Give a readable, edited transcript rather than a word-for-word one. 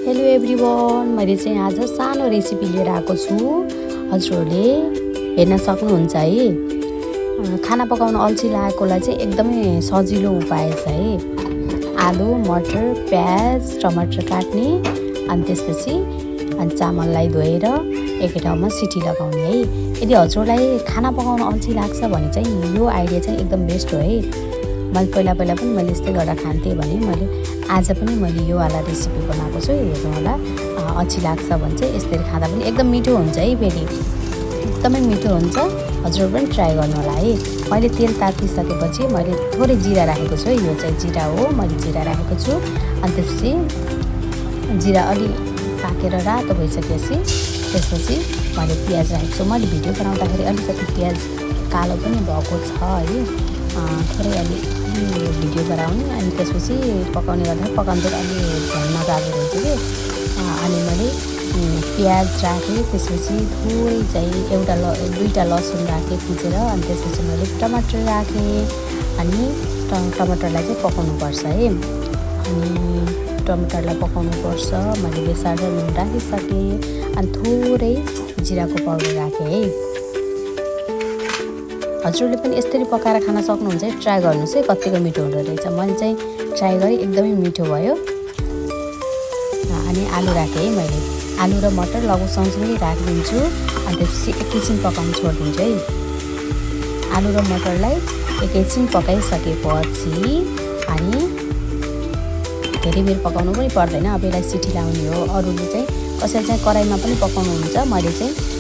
Hello everyone, मैले चाहिँ आज सानो रेसिपी लिएर आएको छु। हजुरहरूले हेर्न सक्नुहुन्छ है। खाना पकाउन अल्छी लागेकोलाई चाहिँ एकदमै सजिलो उपाय छ है। आलु, मटर, प्याज, टमाटर काट्ने अनि त्यसपछि चामललाई धोएर एकै ठाउँमा सिटी लगाउने है। यदि हजुरलाई खाना पकाउन अल्छी लाग्छ भने चाहिँ यो आइडिया चाहिँ एकदम बेस्ट हो है। मैले पहिला पनि मैले यस्तै गरेर खान्थेँ भने मैले आज पनि मैले यो वाला रेसिपी बनाएको छु। हेर्नु होला, अल्छी लाग्छ भने चाहिँ यसरी खाँदा पनि एकदम मिठो हुन्छ है। फेरि एकदमै मिठो हुन्छ। हजुर पनि ट्राई गर्नु होला है। मैले तेल तातिसकेपछि मैले थोरै जिरा राखेको छु। यो चाहिँ जिरा हो, मैले जिरा राखेको छु। अनि त्यसपछि जिरा अलि पाकेर रातो भइसकेपछि त्यसपछि मैले प्याज राखेको छु। मैले भिडियो बनाउँदाखेरि अलिकति प्याज कालो पनि भएको छ है। थोरै अलि भिडियो गराउने अनि त्यसपछि पकाउने गर्दा पकाउँदा अलि झन्न जाँदो रहेछ कि। अनि मैले प्याज राखेँ, त्यसपछि थोरै चाहिँ दुईवटा लसुन राखेँ कुचेर। अनि त्यसपछि मैले टमाटर राखेँ अनि टमाटरलाई चाहिँ पकाउनुपर्छ है। अनि टमाटरलाई पकाउनुपर्छ। मैले बेसार र नुन राखिसकेँ अनि थोरै जिराको पाउडर राखेँ है। हजुरले पनि यसरी पकाएर खान सक्नुहुन्छ है। ट्राई गर्नुहोस् है, कतिको मिठो हुँदो रहेछ। मैले चाहिँ ट्राई गरेँ, एकदमै मिठो भयो। अनि आलु राखेँ है। मैले आलु र मटर लगभग सँगसँगै राखिदिन्छु अनि त्यसपछि एकैछिन पकाउनु छोडिदिन्छु है। आलु र मटरलाई एकैछिन पकाइसकेपछि अनि धेरै बेर पकाउनु पनि पर्दैन। अब यसलाई सिटी लाउने हो। अरूले चाहिँ कसैले चाहिँ कराईमा पनि पकाउनुहुन्छ। मैले चाहिँ